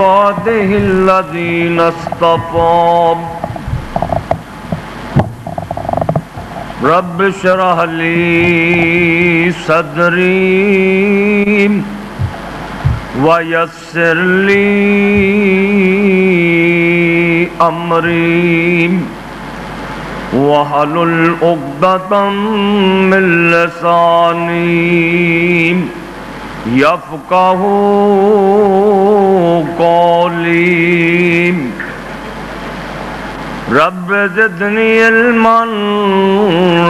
عباده الذين اصطفى رب اشرح لي صدري ويسر لي أمري واحلل عقدة من لساني يفقهوا قولي رب زدني علما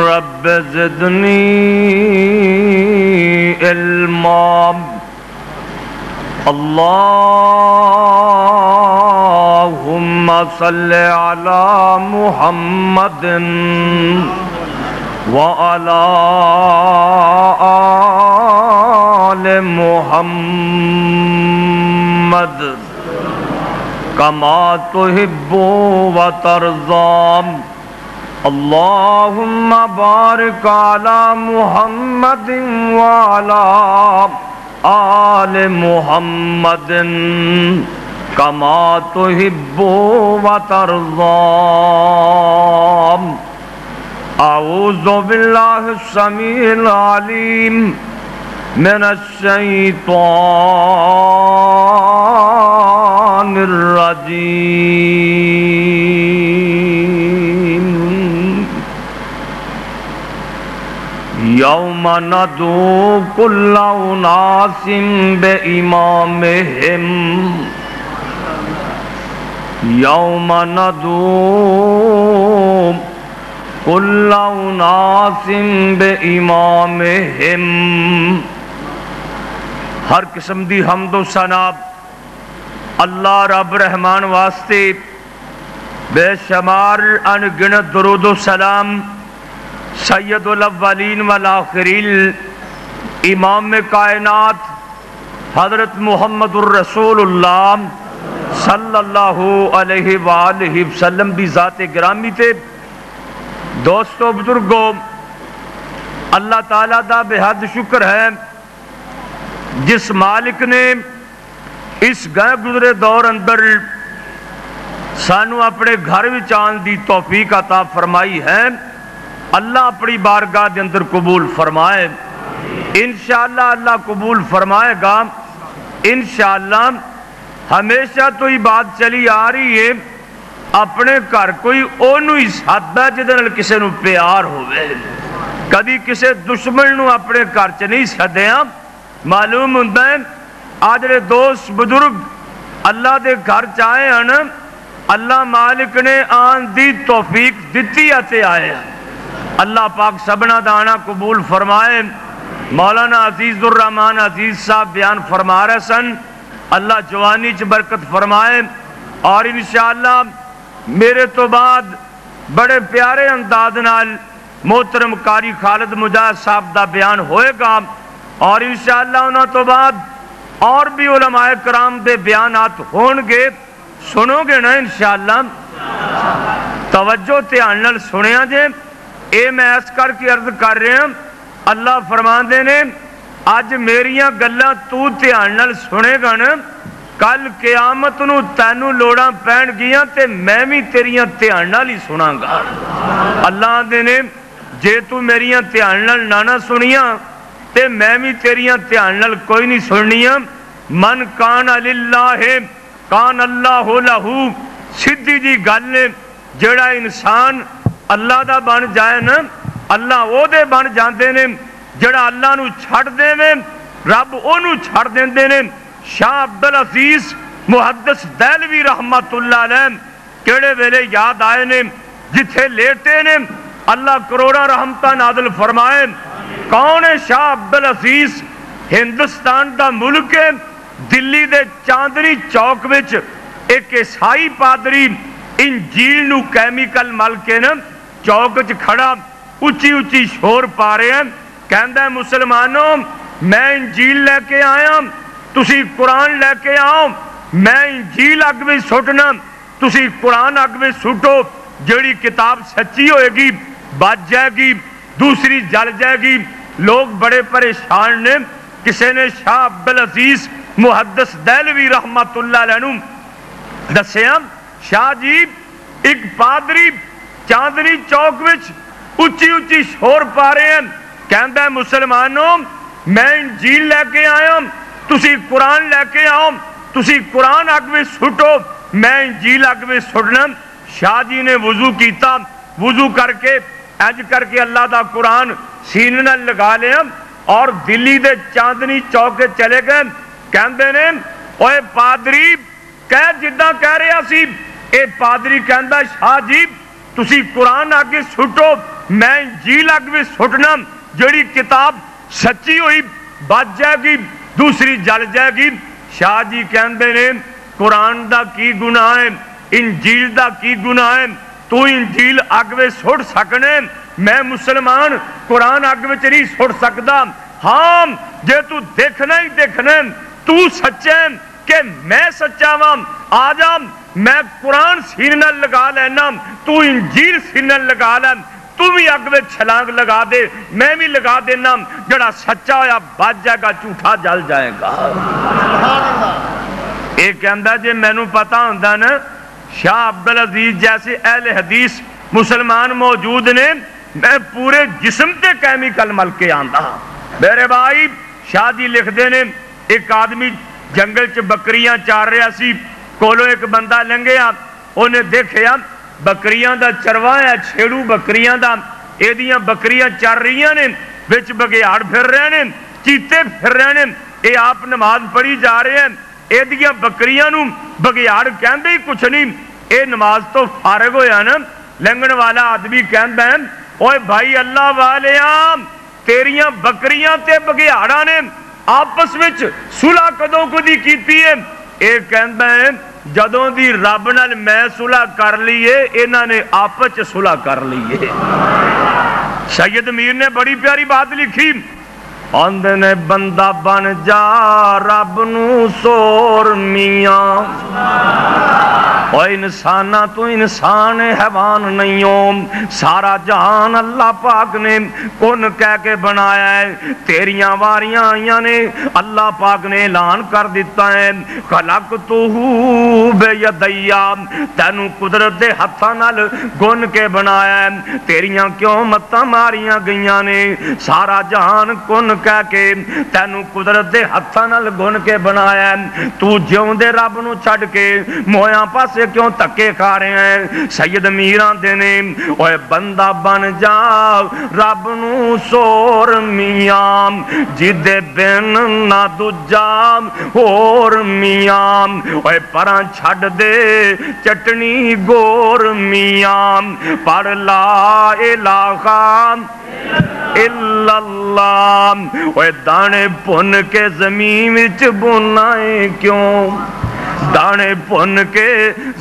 رب زدني علما اللهم صل على محمد وعلى آل محمد كما تحب وترضى اللهم بارك على محمد وعلى آل محمد كما تحب وترضى أعوذ بالله السميع العليم من الشيطان الرجيم يوم ندعو كل أناس بإمامهم يوم ندعو كل أناس بإمامهم ہر قسم دی حمد و ثنا اللہ رب رحمان واسطے بے شمار انگنت درود و سلام سید الاولین والآخرین امام کائنات حضرت محمد الرسول اللہ صلی اللہ علیہ وآلہ وسلم دی ذات گرامی تے دوستو بزرگوں اللہ تعالیٰ دا بے حد شکر ہے جس مالک نے اس گئے گزرے دور اندر سانو اپنے گھر وچ آن دی توفیق عطا فرمائی ہے اللہ اپنی بارگاہ دے اندر قبول فرمائے انشاءاللہ اللہ قبول فرمائے گا انشاءاللہ ہمیشہ تو ہی بات چلی آ رہی ہے اپنے گھر کوئی اونو ہی ساتھ ہے جدے نال کسے نو پیار ہوئے کدی کسے دشمن نو اپنے گھر چ نہیں سدیاں معلوم ہوتا ہے آج دے دوست بزرگ اللہ دے گھر چاہے ہیں اللہ مالک نے آن دی توفیق دیتی آتے آئے ہیں اللہ پاک سبنا دانا قبول فرمائے مولانا عزیز الرحمن عزیز صاحب بیان فرما رہے سن اللہ جوانی چ برکت فرمائے اور انشاءاللہ میرے تو بعد بڑے پیارے انداز نال محترم قاری خالد مجاہد صاحب دا بیان ہوئے گا اور انشاءاللہ انہوں تو بعد اور بھی علماء کرام دے بیانات ہونگے سنو گے نا انشاءاللہ توجہ دھیان نال سنیا جے اے میں اس کر کے عرض کر رہے ہیں اللہ فرمان دے نے آج میریاں گلاں تو دھیان نال سنے گا نا کل قیامت نو تینو لوڑاں پہن گیاں تے میں بھی تیریاں دھیان نال ہی سناں گا اللہ دے نے جے تو میریاں دھیان نال نہ سنیاں تے میں بھی تیریاں دھیان نال کوئی نہیں سننیاں من کان للہ کان اللہ لہو سدھی جی گل نے جڑا انسان اللہ دا بن جائے نا اللہ او دے بن جاندے نے جڑا اللہ نو چھڑ دے میں رب او نو چھڑ دیندے نے شاہ عبدالعزیز محدث دہلوی رحمت اللہ علیہ کیڑے ویلے یاد آئے نے جتھے لیٹے نے اللہ کروڑا رحمتہ نازل فرمائے کون ہے شاہ عبدالعزیز ہندوستان دا ملک ہے دلی دے چاندنی چوک وچ ایک عیسائی پادری انجیل نو کیمیکل مل کے نا چوک وچ کھڑا اچھی اچھی شور پا رہے ہیں کہندہ ہے مسلمانوں میں انجیل لے کے آیا تسی قرآن لے کے آؤ میں انجیل اگ میں سٹنا تسی قرآن اگ میں سٹو جڑی کتاب سچی ہوئے گی بچ جائے گی دوسری جل جائے گی لوگ بڑے پریشان نے کسی نے شاہ عبدالعزیز محدث دہلوی رحمت اللہ علیہ دسیا شاہ جی ایک پادری چاندنی چوک وچ اچھی اچھی شور پا رہے ہیں، کہندا ہے مسلمانوں میں انجیل لے کے آیا ہوں، تسی قرآن لے کے آؤ، تسی قرآن اگ میں سٹو، میں انجیل اگ میں سٹنا۔ شاہ جی نے وضو کیتا، وضو کر کے اج کر کے اللہ دا قرآن سینے نال لگا لیا اور دلی دے چاندنی چوک چلے گئے۔ کہندے نے اوے پادری کہہ جداں کہہ رہا سی، اے پادری کہندا شاہ جی تسی قرآن آگے سٹو، میں انجیل اگ میں سٹنا، جڑی کتاب سچی ہوئی بچ جائے گی، دوسری جل جائے گی۔ شاہ جی کہندے نے قرآن دا کی گناہ ہے، انجیل دا کی گناہ ہے، تو انجیل اگ میں سٹ سکنے، میں مسلمان قرآن اگ میں نہیں سٹ سکتا۔ ہاں جے تو دیکھنا ہی دیکھنا تو سچے کہ میں سچا ہاں، آ جا میں قرآن سینے نال لگا لینا، تو انجیل سینے نال لگا لے، تو بھی اگ میں چھلانگ لگا دے، میں بھی لگا دینا، جڑا سچا ہویا بچ جائے گا، جھوٹا جل جائے گا۔ ایک کہندا جے مینوں پتا ہوندا نا شاہ عبدالعزیز جیسے اہل حدیث مسلمان موجود نے، میں پورے جسم تے کیمیکل مل کے آندا۔ میرے بھائی شاہ جی لکھ دے نے ایک آدمی جنگل چ بکریاں چار رہا سی، کولو ایک بندہ لنگیا، انہیں دیکھیا بکریاں دا چرواہ ہے، چھیڑو بکریاں دا، اے دیاں بکریاں چار رہیاں نے، بچ بگیاڑ پھر رہے نے، چیتے پھر رہے نے، اے آپ نماز پڑھی جا رہے ہیں، اے دیاں بکریاں نو بگیاڑ کہندے ہی کچھ نہیں، اے نماز تو فارغ ہویا نا۔ لنگن والا آدمی کہندا ہے اوے بھائی اللہ والیاں تیریاں بکریاں تے بگیاڑاں نے آپس وچ صلح کدوں کو دی کیتی ہے؟ اے کہندا ہے جدوں دی رب نال میں صلح کر لیے انہاں نے آپس وچ صلح کر لیے۔ سید میر نے بڑی پیاری بات لکھی، آندے نے بندہ بن جا رب نو سور میاں، او انسانہ تو انسان حیوان نہیں ہو، سارا جہان اللہ پاک نے کن کہہ کے بنایا ہے، تیریاں واریاں آئیاں نے اللہ پاک نے اعلان کر دیتا ہے خلقتہ بیدیا، تینو قدرت دے ہتھاں نال گن کے بنایا ہے، تیریاں کیوں متاں ماریاں گئیاں نے، سارا جہان کن کہہ کے تینو قدرت دے ہتھاں نال گن کے بنایا ہے، تو جیوں دے رب نو چھڈ کے مویاں پاس کیوں تکے کھا رہے ہیں؟ سید میران دینے اوے بندہ بن جا رب نو سور میاں، جدے بن نہ دوجا اور میاں، اوے پراں چھڑ دے چٹنی گور میاں، پڑھ لا الہ الا اللہ، اوے دانے پن کے زمین وچ بنائے کیوں، دانے پن کے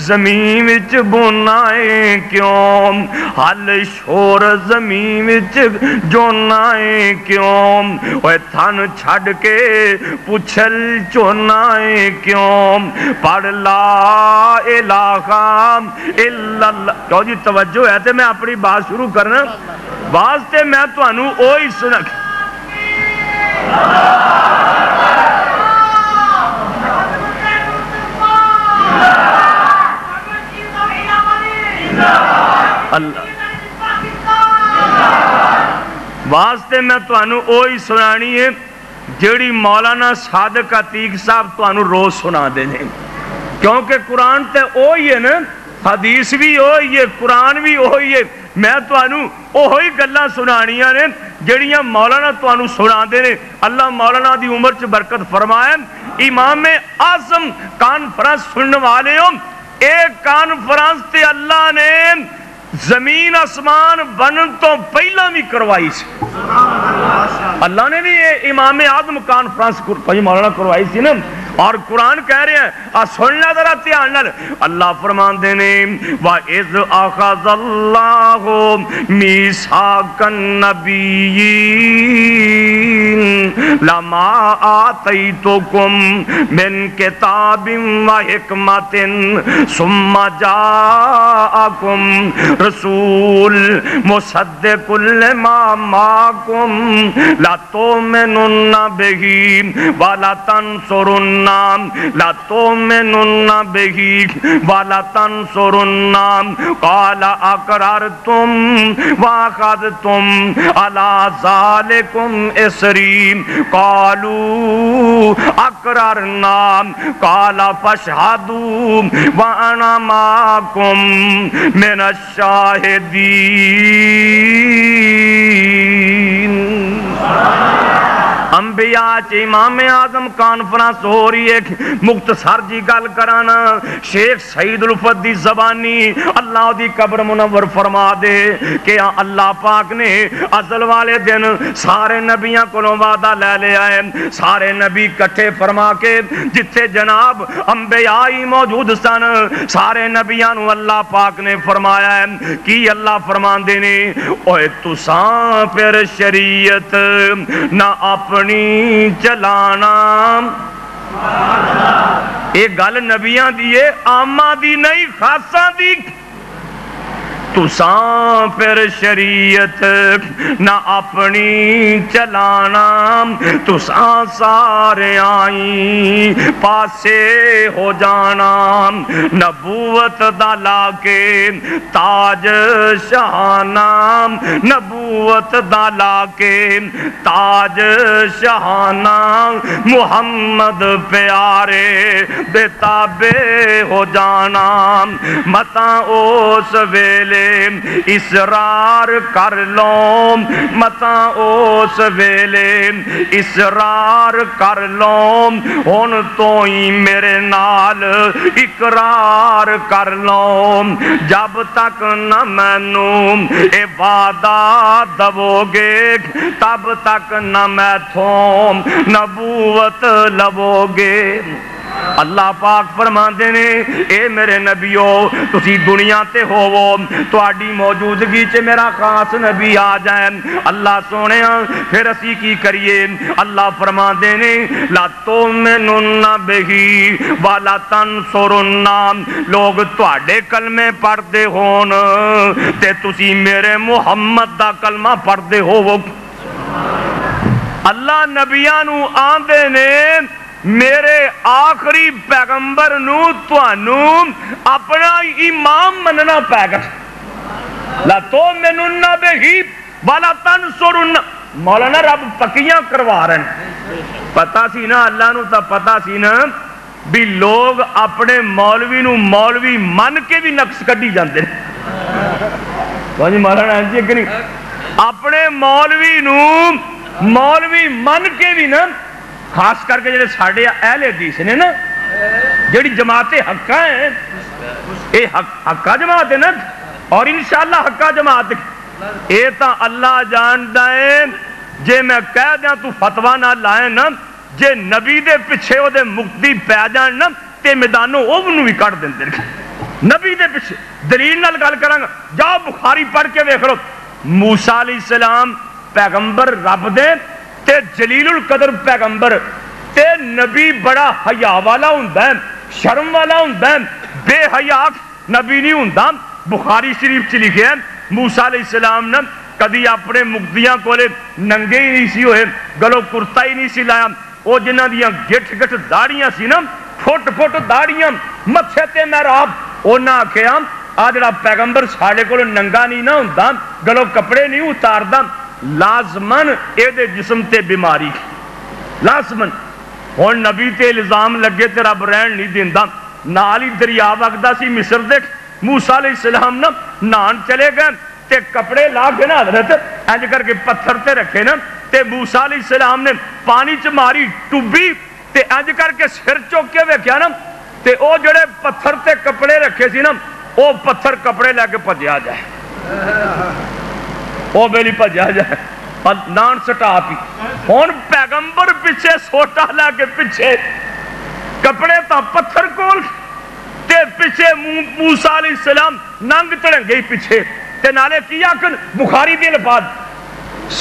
زمین وچ بنائے کیوں، حل شور زمین وچ جونائے کیوں، اوے تھن چھڑ کے پچھل چونائے کیوں، پڑھ لا الہ الا اللہ۔ کہو جی توجہ ہے تے میں اپنی بات شروع کرنا، واسطے میں تو انہوں اوہی سنا واسطے میں تو انہوں اوہی سنانی ہے جیڑی مولانا صادق عتیق صاحب تو انہوں روز سنا دینے، کیونکہ قرآن تے اوہی ہے نا، حدیث بھی اوہی ہے، قرآن بھی اوہی ہے، میں تو انہوں اوہی گلہ سنانیاں نے جڑیاں مولانا تو انہوں سنا دینے۔ اللہ مولانا دی عمر چ برکت فرمائے۔ امام اعظم کانفرنس سننے والے ہوں، ایک کانفرنس تے اللہ نے زمین آسمان بنن تو پہلا بھی کروائی سی، اللہ نے بھی امام اعظم کانفرنس مولانا کروائی سی نا، اور قرآن کہہ رہے ہیں سننا ذرا دھیان نال، اللہ فرماندے نے وَإِذْ أَخَذَ اللَّهُ مِيثَاقَ النَّبِيِّينَ لما آتیتکم من کتاب و حکمت ثم جاءکم رسول مصدق لما معکم لتؤمنن به ولتنصرن به ولتنصرن قال اقررتم واخذتم على ذلكم اصری قالوا اقررنا قال فاشهدوا وانا معكم من الشاہدین۔ انبیاء چ امام اعظم کانفرنس ہو رہی ہے، مختصر جی گل کرانا، شیخ سعید الفت دی زبانی اللہ دی قبر منور فرما دے کہ اللہ پاک نے ازل والے دن سارے نبیاں کولوں وعدہ لے لیا ہے، سارے نبی کٹھے فرما کے جتھے جناب انبیاء ہی موجود سن سارے نبیاں نو اللہ پاک نے فرمایا ہے کہ اللہ فرماندے نے اوے تساں پھر شریعت نہ اپنی چلانا۔ ایک گل نبیاں دی ہے، عامہ دی نہیں، خاصاں دی۔ تساں پھر شریعت نہ اپنی چلانا، تساں سارے آئیں پاسے ہو جانا، نبوت دا لا کے تاج شہانہ، نبوت دا لا کے تاج شہانہ، محمد پیارے دے تابع ہو جانا، متاں اس ویلے اسرار کر لو، متاں اس ویلے اسرار کر لو، ہن تو ہی میرے نال اقرار کر لو، جب تک نہ مینوں اے وعدہ دو گے تب تک نہ میں تھوں نبوت لو گے۔ اللہ پاک فرماندے نے اے میرے نبیو تسی دنیا تے ہوو، تہاڈی موجودگی چ میرا خاص نبی آ جائے، اللہ سونے پھر اسی کی کریے؟ اللہ فرماندے نے لا تؤمنن به ولا تنصرن، لوگ تہاڈے کلمے پڑھدے ہون تے تسی میرے محمد دا کلمہ پڑھدے ہوو۔ اللہ نبیاں نو آندے نے میرے آخری پیغمبر نو توانو اپنا امام مننا پے گا۔ لا تؤمنن به ولا تنصرن، مولانا رب پکیاں کروا رہے ہیں۔ پتا سی نا اللہ نو تا پتا سی نا بھی لوگ اپنے مولوی نو مولوی من کے بھی نقص کڈی جاندے ہیں۔ مولانا جی کہ نہیں، اپنے مولوی نو مولوی من کے بھی نا، خاص کر کے جڑے ساڈے اہل حدیث نے نا، جڑی جماعت حقہ ہیں، اے حقہ جماعت ہے نا، اور انشاءاللہ حقہ جماعت اے تا اللہ جاندا ہے، جے میں کہہ دیاں تو فتویٰ نہ لائیں نا، جے نبی دے پیچھے او دے مقتدی پہ جان نا تے میدانوں اوونوں بھی کٹ دیندے نے۔ نبی دے پیچھے دلیل نال گل کراں گا، جاؤ بخاری پڑھ کے دیکھ لو، موسیٰ علیہ السلام پیغمبر رب دے تے جلیل القدر پیغمبر تے نبی بڑا حیا والا ہوندا ہے، شرم والا ہوندا ہے، بے حیا نبی نہیں ہوندا۔ بخاری شریف چ لکھیا ہے موسیٰ علیہ السلام نے کدی اپنے مقتدیاں کولے ننگے ہی نہیں سی ہوئے، گلو کرتا ہی نہیں سی لایا، او جنہ دیاں گٹھ گٹھ داڑیاں سی نا، فٹ فٹ داڑیاں، متھے تے محراب، انہاں آکھیا آ جڑا پیغمبر ساڈے کول ننگا نہیں نہ ہوندا، گلو کپڑے نہیں اتاردا، لازمن اے دے جسم تے بیماری، لازمن۔ ہن نبی تے الزام لگے تے رب رہن نہیں دیندا، نال ہی دریا وگدا سی مصر دے، موسیٰ علیہ السلام نا نہان چلے گئے تے کپڑے لا کے نا حضرت انج کر کے پتھر تے رکھے نا، تے موسیٰ علیہ السلام نے پانی چ ماری ٹوبی تے انج کر کے سر چوک کے ویکھیا نا، تے او جڑے پتھر تے کپڑے رکھے سی نا، او پتھر کپڑے لے کے بھجیا جائے، او بیلی بھجیا جائے، نان سٹا پی۔ ہن پیغمبر پیچھے سوٹا لے کے پیچھے کپڑے تا پتھر کول تے پیچھے موسیٰ علیہ السلام ننگ تڑنگے پیچھے تے نالے کیا کن بخاری دی الفاظ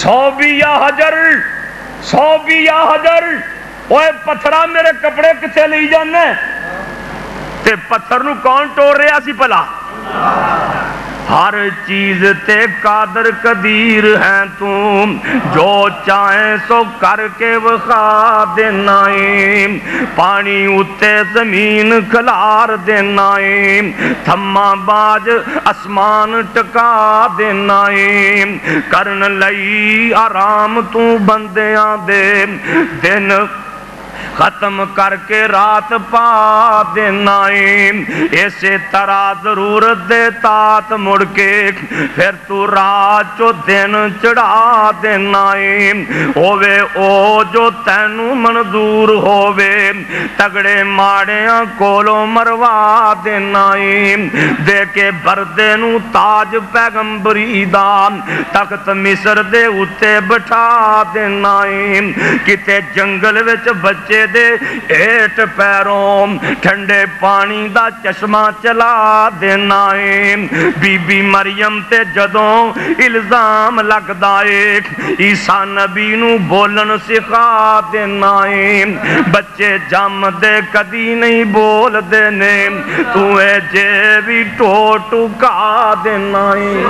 صوبی یا حجر سو کی یا حجر اوے پتھرا میرے کپڑے کتے لئی جانے تے پتھر نو کون توڑ رہا سی پلا ہر چیز تے قادر قدیر ہیں تم جو چاہیں سو کر کے وخا دینائیں پانی اتے زمین کھلار دینائیں تھما باج اسمان ٹکا دینائیں کرن لئی آرام تو بندیاں دے دن ختم کر کے رات پا دینائیں ایسے طرح ضرورت دے تات مڑ کے پھر تو رات جو دن چڑھا دینائیں ہووے او جو تینو منظور ہووے تگڑے ماڑیاں کولو مروا دینائیں دے کے بردے نو تاج پیغمبری دا تخت مصر دے اتے بٹھا دینائیں کتے جنگل وچ بچے دے ایٹ پیروں ٹھنڈے پانی دا چشمہ چلا دینائیں بی بی مریم تے جدوں الزام لگ دائے عیسیٰ نبی نو بولن سکھا دینائیں بچے جام دے کدی نہیں بول دینے توے جے بھی ٹوٹو کا دینائیں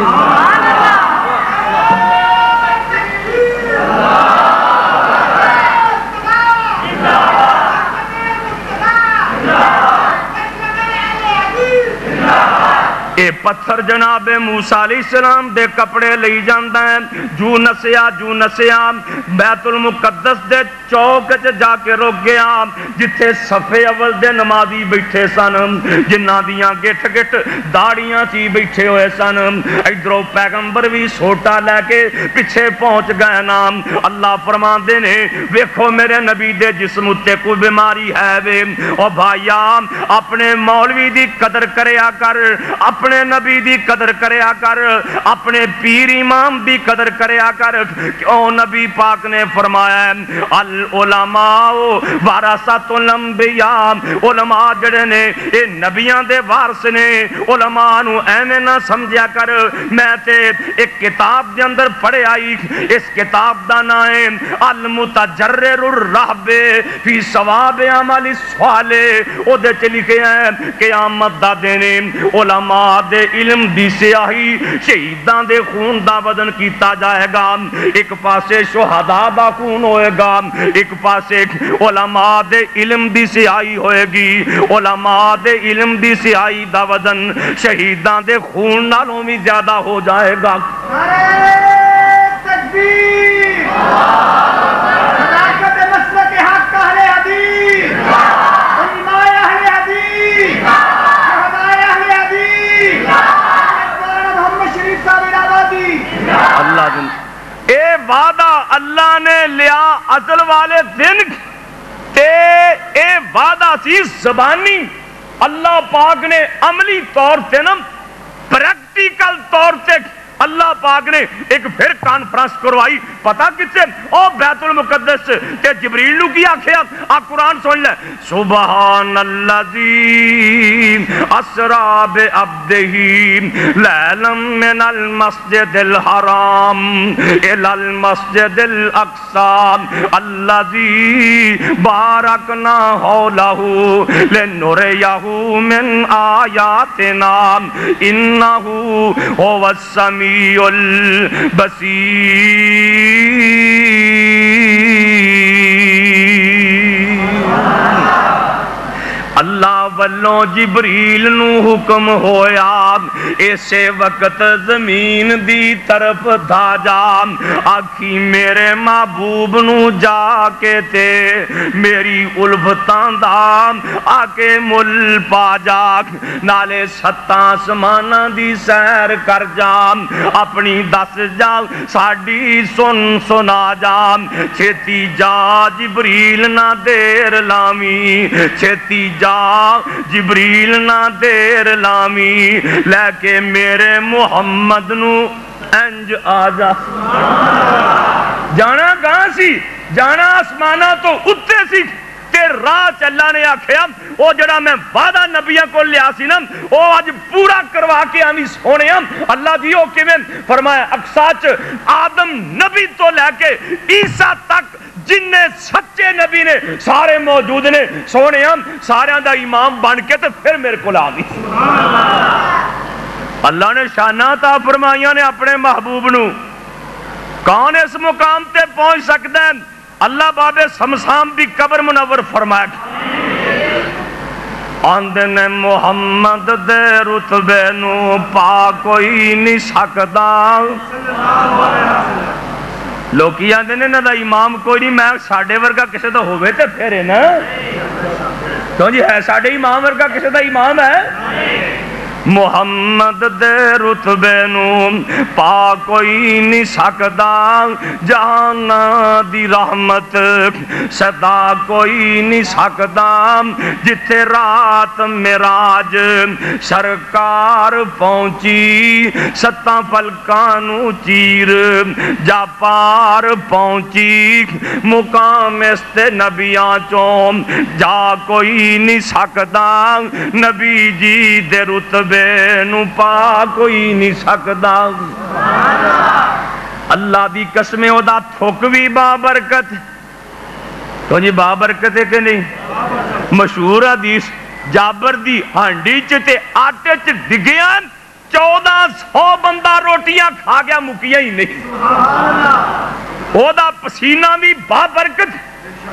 اے پتھر جناب موسیٰ علیہ السلام دے کپڑے لئی جاندہ ہیں جو نسیا بیت المقدس دے چوک جا کے روک گیا جتھے صفے اول دے نمازی بیٹھے سن جنہ دیاں گٹ گٹ داڑیاں چی بیٹھے ہوئے سن ادھروں پیغمبر بھی سوٹا لے کے پیچھے پہنچ گئے نام اللہ فرمان دے نے ویکھو میرے نبی دے جسم اتے کوئی بیماری ہے وے اور بھائیا اپنے مولوی دی قدر کریا کر اپنے نبی دی قدر کریا کر اپنے پیر امام دی قدر کریا کر کیوں نبی پاک نے فرمایا ہے العلماء وارثۃ الانبیاء علماء جڑے نے اے نبیاں دے وارث نے علماء نو ایویں نہ سمجھیا کر میں تے ایک کتاب دے اندر پڑھے آئی اس کتاب دا نام ہے المتجرر الرہب فی ثواب عمل الصالح او دے چ لکھے ہیں قیامت دا دن علماء دے علم دی سیاہی شہیداں دے خون دا بدن کیتا جائے گا ایک پاسے شہداء دا خون ہوئے گا ایک پاسے علماء دے علم دی سیاہی ہوئے گی علماء دے علم دی سیاہی دا بدن شہیداں دے خون نالوں بھی زیادہ ہو جائے گا تکبیر صداقت مسلک حق اہل حدیث علماء اہل حدیث شہداء اہل حدیث محمد شریف صاحب الہبادی اللہ دن اے وعدہ اللہ نے لیا ازل والے دن تے اے وعدہ سی زبانی اللہ پاک نے عملی طور سے نا پریکٹیکل طور سے اللہ پاک نے ایک پھر کانفرنس کروائی پتہ کس سے او بیت المقدس تے جبریل نو کیا کھیا آپ قرآن سن لے سبحان اللذی اسرا بعبدہی لیلا من المسجد الحرام الى المسجد الاقصی اللذی بارکنا حولہو لنریہو من آیاتنا انہو هو السمیع البصیر اللہ والوں جبریل نو حکم ہویا ایسے وقت زمین دی طرف دھا جا آکھی میرے محبوب نو جا کے تے میری الفتان دا آکے مل پا جا نالے ستاں سمانا دی سیر کر جا اپنی دس جا ساڑی سن سنا جا چھتی جا جبریل نہ دیر لامی چھتی جا جبریل نہ دیر لامی لے کے میرے محمد نو انج آجا جانا کہاں سی جانا آسمانہ تو اتے سی تے راہ اللہ نے آکھیا او جڑا میں وعدہ نبیوں کو لیا سی نا او آج پورا کروا کے آمی سونے ہم اللہ دیو کہ میں فرمایا اقصاچ آدم نبی تو لے کے عیسیٰ تک جن سچے نبی نے سارے موجود نے سونے ہم سارے دا امام بن کے تو پھر میرے کو آ گئی اللہ نے شانہ عطا فرمائیاں نے اپنے محبوب نو کون اس مقام تے پہنچ سکتا ہے اللہ باب سمسام دی قبر منور فرمایا آندے نے محمد دے رتبے نو پا کوئی نہیں سکدا لوکی آندے نے نہ امام کوئی نہیں میں ساڑھے ورگا کسے دا ہوئے تے پھیرے نا کیوں جی ہے ساڑھے امام ورگا کسے دا امام ہے محمد دے رتبے نو پا کوئی نہیں سکدا جہانا دی رحمت صدا کوئی نہیں سکدا جتھے رات معراج سرکار پہنچی ستاں فلکانو چیر جا پار پہنچی مقام استے نبیاں چوں جا کوئی نہیں سکدا نبی جی دے رتبے نو پا کوئی نہیں سکدا اللہ دی قسمیں او دا تھوک بھی بابرکت تو جی بابرکت ہے کہ نہیں مشہور حدیث جابر دی ہانڈی چتے آٹے چ ڈگیاں 1400 بندہ روٹیاں کھا گیا مکیاں ہی نہیں او دا پسینہ بھی بابرکت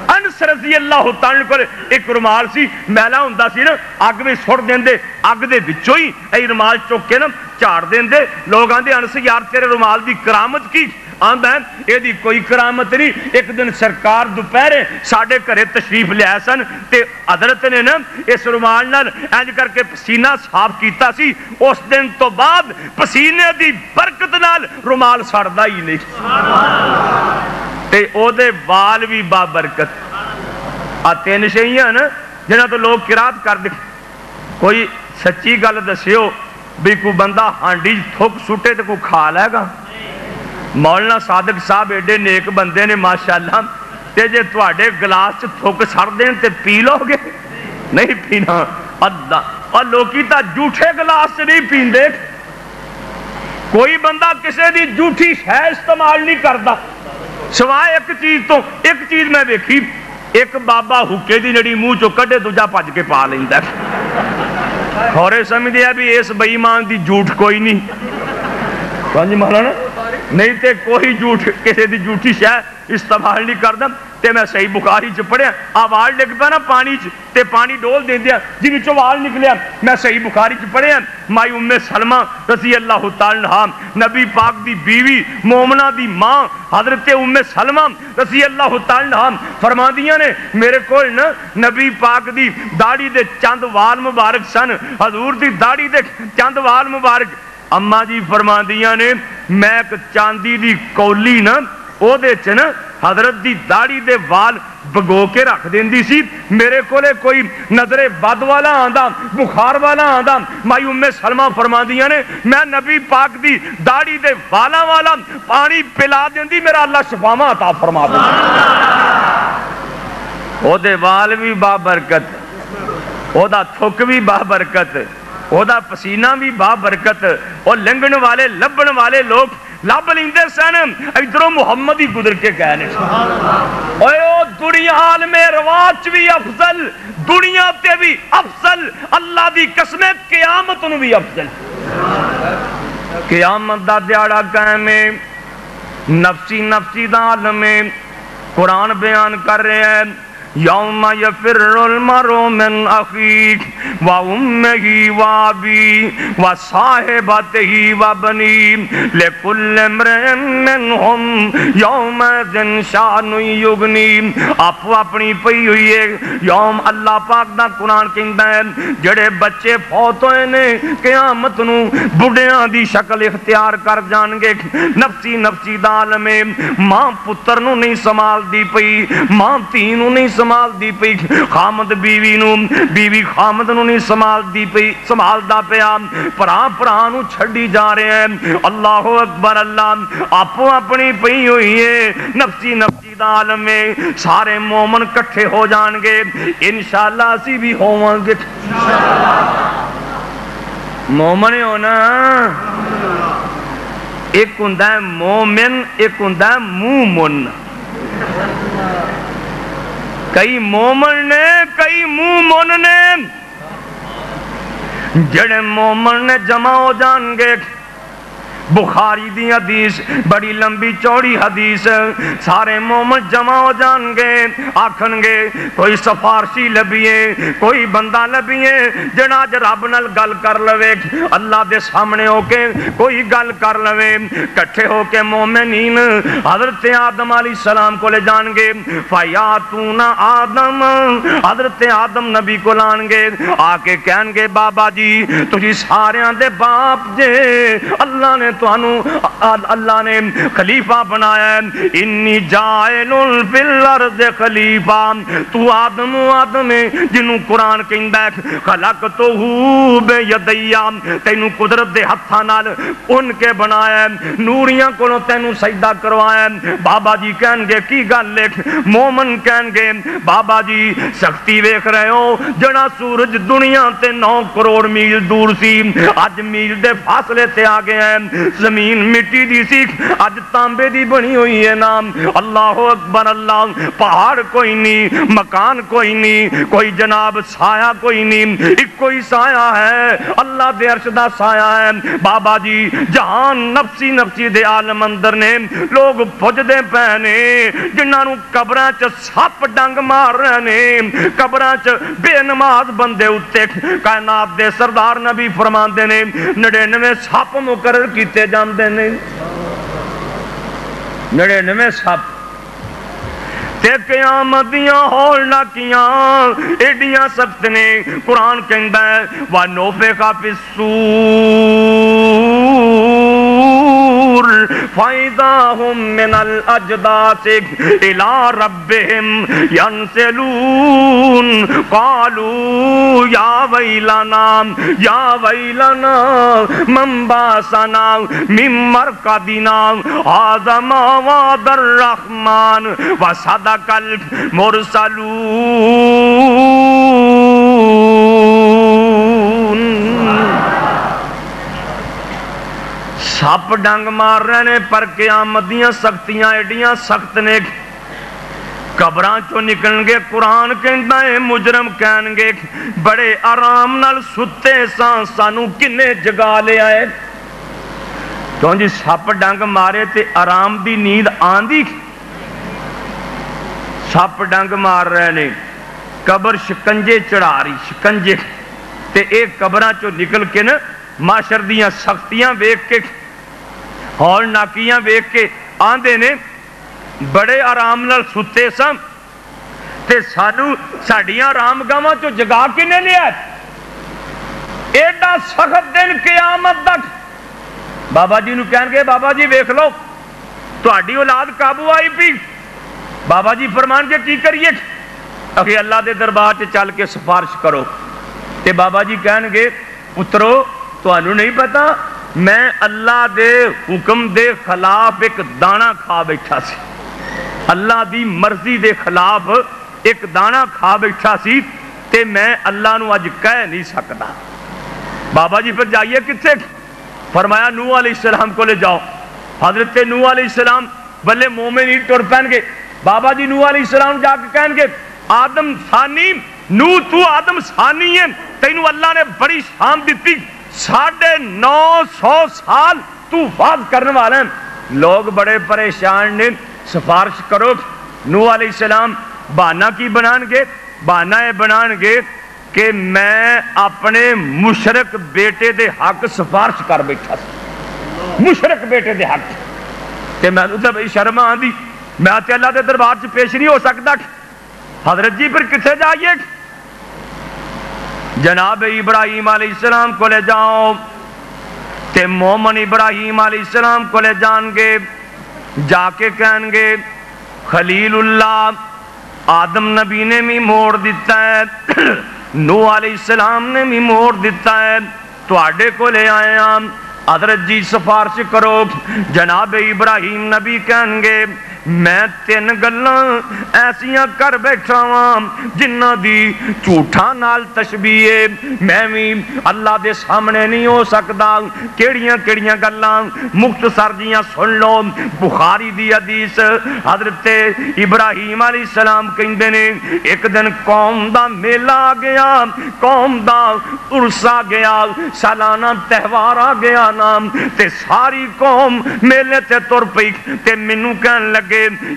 انس رضی اللہ تعالیٰ کو ایک رمال سی میلا ہوندہ سی نا آگ میں سڑ دین دے آگ دے بچوں ہی ای رمال چوکے نا چاڑ دین دے لوگ آن دے انس یار تیرے رمال دی کرامت کی آن دین اے دی کوئی کرامت نہیں ایک دن سرکار دوپہرے ساڑھے کرے تشریف لے سن تے حضرت نے نا اس رمال نال اینج کر کے پسینہ صاف کیتا سی اس دن تو بعد پسینے دی برکت نال رمال سڑدا ہی نہیں تے او دے بال بھی بابرکت تین شہیاں نا جنہاں تو لوگ قرات کر دے کوئی سچی گل دسیو بھی کوئی بندہ ہانڈی تھوک سٹے تے کوئی کھا لے گا مولانا صادق صاحب ایڈے نیک بندے نے ماشاءاللہ تے جے تواڈے گلاس چ تھوک سڑ دین تے پی لو گے نہیں پینا اللہ اور لوکی تا جھوٹے گلاس سے نہیں پیندے کوئی بندہ کسے دی جھوٹی شے استعمال نہیں کردا سوائے ایک چیز تو ایک چیز میں دیکھی ایک بابا حکے دی نڑی منہ چو کڈے دوجا پج کے پا لیندا خورے سمجھ دیا بھی اس بے ایمان دی جھوٹ کوئی نہیں سمجھ مولانا نہیں تے کوئی جھوٹ کسی دی جھوٹی شے استعمال نہیں کردا تے میں صحیح بخاری چ پڑھیا آواز لگ پیا نا پانی چ تے پانی ڈول دے دیا جی وچوں وال نکلیا میں صحیح بخاری چ پڑھیا مائی ام سلمہ رضی اللہ تعالی عنہا نبی پاک دی بیوی مومنہ دی ماں حضرت ام سلمہ رضی اللہ تعالی عنہا فرماندیاں نے میرے کول نا نبی پاک دی داڑھی دے چند وال مبارک سن حضور دی داڑھی دے چند وال مبارک اماں جی فرماندیاں نے میں ایک چاندی دی کولی نا او دے چ نا حضرت دی داڑھی دے وال بگو کے رکھ دیندی سی میرے کولے کوئی نظر بد والا آندا بخار والا آندا مائی ام سلمہ فرماندیاں نے میں نبی پاک دی داڑھی دے والا والا پانی پلا دیندی میرا اللہ شفاواں عطا فرما دے او دے وال بھی بابرکت او دا تھک بھی بابرکت او دا پسینہ بھی بابرکت او لنگن والے لبن والے لوگ لب لیندے سن ادھروں محمد ہی گزر کے کہنے اوے او دنیا عالم رواج بھی افضل دنیا تے بھی افضل اللہ دی قسمیں قیامت نو بھی افضل قیامت دا دیاڑا قائم نفسی نفسی دا عالم قرآن بیان کر رہے ہیں یوم یفر المرء من اخیہ و امہ و ابیہ و صاحبتہ و بنیہ لکل امرئ منہم یومئذ شأن یغنیہ آپ اپنی پئی ہوئی ہے یوم اللہ پاک دا قرآن کہندا ہے جڑے بچے فوت ہوئے نے قیامت نو بڑھیاں دی شکل اختیار کر جان گے نفسی نفسی دا عالم ماں پتر نو نہیں سنبھال دی پئی ماں تھی نو نہیں سنبھال دی پئی خامد بیوی نو بیوی خامد نو نہیں سنبھال دی پئی سنبھال دا پیا پرا نو چھڑی جا رہے ہیں اللہ اکبر اللہ آپو اپنی پئی ہوئی ہے نفسی نفسی دا عالم میں سارے مومن کٹھے ہو جان گے انشاءاللہ اسی بھی ہوواں گے مومن ہونا ایک ہوندا ہے مومن ایک ہوندا ہے مومن کئی مومن نے کئی مومن نے جڑے مومن نے جمع ہو جان گے بخاری دی حدیث بڑی لمبی چوڑی حدیث سارے مومن جمع ہو جان گے آکھن گے کوئی سفارشی لبیے کوئی بندہ لبیے جنا ج رب نال گل کر لوے اللہ دے سامنے ہو کے کوئی گل کر لوے کٹھے ہو کے مومنین حضرت آدم علیہ السلام کو لے جان گے فیاتون آدم حضرت آدم نبی کو لان گے آ کے کہن گے بابا جی تجھی ساریاں دے باپ جے اللہ نے اللہ نے خلیفہ بنایا ہے انی جائل فی الارض خلیفہ تو آدم جنہوں قرآن کہندا ہے خلقتہ بیدیا تینوں قدرت دے ہتھاں نال ان کے بنایا ہے نوریاں کولوں تینوں سجدہ کروایا ہے بابا جی کہن گے کی گل لکھ مومن کہن گے بابا جی سختی ویکھ رہے ہو جڑا سورج دنیا تے 9 کروڑ میل دور سی اج میل دے فاصلے تے آ گئے ہیں زمین مٹی دی سی اج تانبے دی بنی ہوئی ہے نام اللہ اکبر اللہ پہاڑ کوئی نہیں مکان کوئی نہیں کوئی جناب سایہ کوئی نہیں ایک کوئی سایہ ہے اللہ دے عرش دا سایہ ہے بابا جی جہان نفسی نفسی دے عالم اندر نے لوگ پھجدے پہنے جنہاں نوں قبراں چ سپ ڈنگ مار رہے نے قبراں چ بے نماز بندے اتے کائنات دے سردار نبی فرماندے نے 99 سپ مقرر کیتے جاندے نے 99 سپ تے قیامت دیاں ہول ناکیاں ایڈیاں سخت نے قرآن کہندا ہے وَنُفِخَ فِي الصُّورِ فَإِذَا هُمْ مِنَ الْأَجْدَاثِ إِلَىٰ رَبِّهِمْ يَنْسِلُونَ قَالُوا يَا وَيْلَنَا مَنْ بَعَثَنَا مِنْ مَرْقَدِنَا هَٰذَا مَا وَعَدَ الرَّحْمَنُ وَصَدَقَ المرسلون سپ ڈنگ مار رہے نے پر قیامت دیاں سختیاں ایڈیاں سخت نے قبراں چوں نکلن گے قرآن کہندا ہے مجرم کہن گے بڑے آرام نال ستے سانوں کنے جگا لے آئے کیوں جی سپ ڈنگ مارے تے آرام دی نیند آندی سپ ڈنگ مار رہے نے قبر شکنجے چڑھا رہی شکنجے تے ایک قبراں چو نکل کے نا معاشر دیاں سختیاں ویکھ کے ہول ناکیاں ویکھ کے آندے نے بڑے آرام نال ستے سن تے سانو ساڈیاں آرام گاواں چو جگا کے نے لیا ایڈا سخت دن قیامت تک بابا جی نو کہن گے بابا جی ویکھ لو تہاڈی اولاد قابو آئی پی بابا جی فرمان کے کی کریے اگر اللہ دے دربار سے چل کے سفارش کرو تے بابا جی کہن گے پترو تانوں نہیں پتا میں اللہ دے حکم دے خلاف ایک دانا کھا بیٹھا سی اللہ دی مرضی دے خلاف ایک دانا کھا بیٹھا سی تے میں اللہ نو اج کہہ نہیں سکتا بابا جی پھر جائیے کتنے فرمایا نوح علیہ السلام کو لے جاؤ حضرت نوح علیہ السلام بلے مومن ٹر پہن گے بابا جی نوح علیہ السلام جا کے کہیں گے آدم ثانی نوح تو آدم ثانی ہے تینوں اللہ نے بڑی شان دیتی 950 سال تو وعظ کرنے والے ہیں لوگ بڑے پریشان نے سفارش کرو نوح علیہ السلام بہانہ کی بنان گے بہانہ بنان گے کہ میں اپنے مشرک بیٹے دے حق سفارش کر بیٹھا مشرک بیٹے دے حق تے میں تو بھئی شرم آندی میں تے اللہ دے دربار سے پیش نہیں ہو سکتا حضرت جی پھر کسے جائیے جناب ابراہیم علیہ السلام کو لے جاؤ تے مومن ابراہیم علیہ السلام کو لے جان گے جا کے کہیں گے خلیل اللہ آدم نبی نے بھی موڑ دیتا ہے نوح علیہ السلام نے بھی موڑ دیتا ہے تو آڈے کو لے آئے ہم حضرت جی سفارش کرو جناب ابراہیم نبی کہیں گے میں تین گلاں ایسیاں کر بیٹھا ہاں جنہاں دی جھوٹاں نال تشبیہ ہے، میں بھی اللہ دے سامنے نہیں ہو سکدا۔ کیڑیاں کیڑیاں گلاں مختصر جیاں سن لو۔ بخاری دی حدیث، حضرت ابراہیم علیہ السلام کہندے نے ایک دن قوم دا میلہ آ گیا، قوم دا عرس آ گیا، سالانہ تہوار آ گیا نام تے ساری قوم میلے تے تر پئی تے مینوں کہن لگے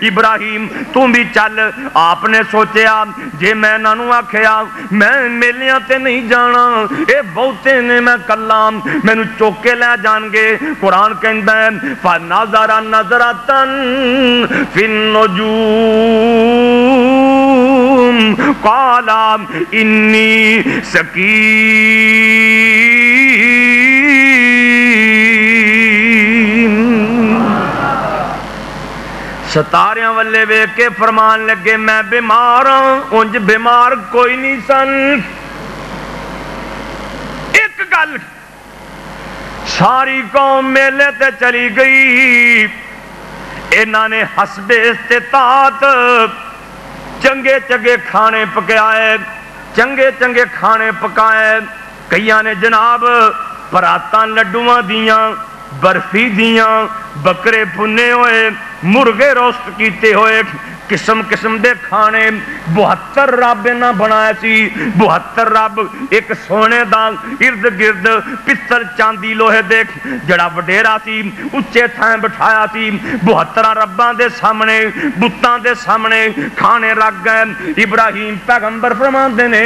ابراہیم تو بھی چل۔ آپ نے سوچیا جے میں انہاں نوں آکھیا میں میلیاں تے نہیں جانا، اے بہتے نے میں کلا، مینوں چوک کے لے جان گے۔ قرآن کہندا ہے فنظر نظرۃ فی النجوم قال انی سقیم۔ ستاریاں والے ویکھ کے فرمان لگے میں بیمار ہاں، انج بیمار کوئی نہیں سن۔ ایک گل ساری قوم میلے تے چلی گئی، انہاں نے حسب استطاعت چنگے چنگے کھانے پکائے، چنگے چنگے کھانے پکائے۔ کئیاں نے جناب پراتاں لڈوواں دیاں، برفی دیاں، بکرے بھنے ہوئے، مرغے روسٹ کیتے ہوئے، قسم قسم دے کھانے۔ 72 رب نہ بنایا سی، 72 رب ایک سونے دا ارد گرد پتل چاندی لوہے دے جڑا وڈیرا سی اچے تھائیں بٹھایا سی۔ 72 رباں دے سامنے بتاں دے سامنے کھانے رکھ گئے۔ ابراہیم پیغمبر فرماندے نے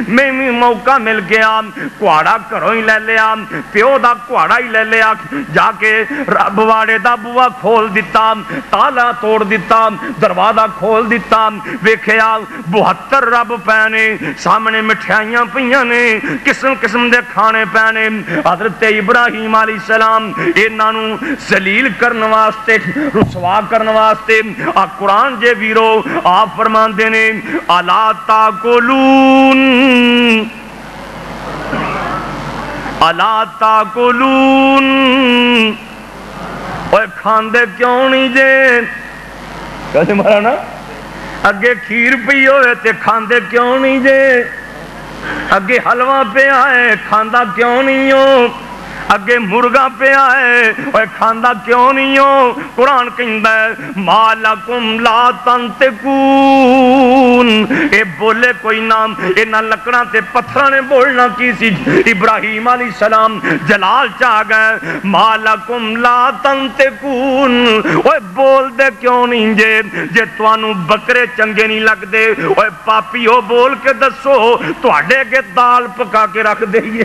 میں بھی موقع مل گیا، کہاڑا گھروں ہی لے لیا، پیو دا کہاڑا ہی لے لیا، جا کے رب واڑے دا بوا کھول دیتا، تالا توڑ دیتا، دروازہ کھول دیتا، ویکھیا 72 رب پینے سامنے، مٹھائیاں پیاں نے، قسم قسم دے کھانے پینے۔ حضرت ابراہیم علیہ السلام انہاں نوں ذلیل کرن واسطے، رسوا کرن واسطے آ قرآن جے ویرو آپ فرماندے نے الا تاکلون الا تاکلون، اوے کھاندے کیوں نہیں جے؟ کہتے مارا نا اگے کھیر پی ہوئے تے کھاندے کیوں نہیں جے؟ اگے حلوہ پہ آئے کھاندا کیوں نہیں ہو؟ اگے مرغا پہ آئے اوے کھاندا کیوں نہیں ہو؟ قرآن کہندا ہے ما لکم لا تنطقون، اے بولے کوئی نام، اے نہ لکڑاں تے پتھراں نے بولنا کی سی۔ ابراہیم علیہ السلام جلال چاہ گئے ما لکم لا تنطقون، اوے بول دے کیوں نہیں جے؟ جے توانوں بکرے چنگے نہیں لگ دے اوے پاپیو بول کے دسو تواڈے کے دال پکا کے رکھ دئیے،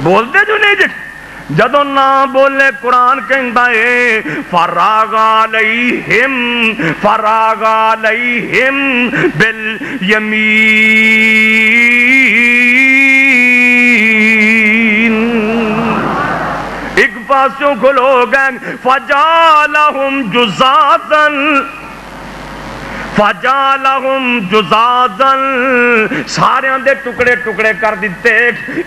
بول دے جو نہیں جے؟ جدو نہ بولے قرآن کہندا ہے فراغ علیہم بالیمین، ایک پاسوں کھلو گئے فجعلہم جزازا، سارے دے ٹکڑے ٹکڑے کر دیتے،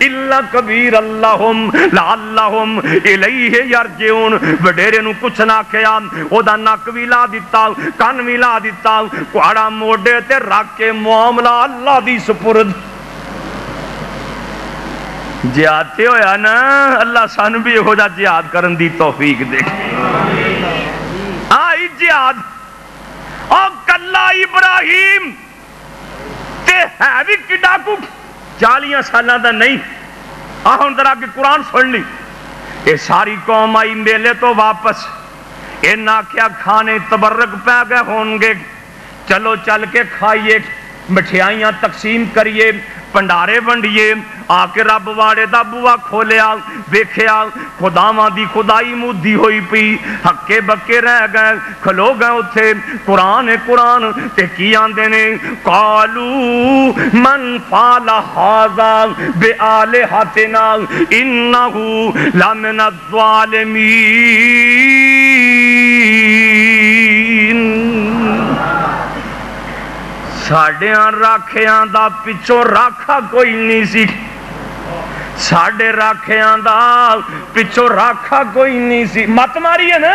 الا کبیر اللہم لعلہم الیہ یرجعون۔ وڈیرے نو کچھ نہ کیا، او دا نک بھی لا دیتا، کان بھی لا دیتا، کہاڑا موڈے تے رکھ کے معاملہ اللہ دی سپرد۔ جہادتے ہویا نا اللہ سانو بھی ہو جا جہاد کرن دی توفیق دے۔ آئی جہاد اور کلا ابراہیم تے ہے بھی کڈا کو 40 سالاں دا نہیں۔ آہن ذرا کہ قرآن سن لی، یہ ساری قوم آئی میلے تو واپس، انہاں کیا کھانے تبرک پہ گئے ہوں گے، چلو چل کے کھائیے، مٹھائیاں تقسیم کریے، پنڈارے ونڈیے۔ آ کے رب واڑے دا بوا کھولیا، ویکھیا خداواں دی خدائی مودی ہوئی پئی، ہکے بکے رہ گئے، کھلو گئے اتھے۔ قرآن تے کی آندے نے قالو من فعل ھذا بآلہتنا انہ لمن الظالمین۔ ساڈیاں راکھیاں دا پچھوں راکھا کوئی نہیں سی، ساڈے راکھیاں دا پچھوں راکھا کوئی نہیں سی، مت ماری ہے نا،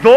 2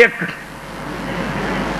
1,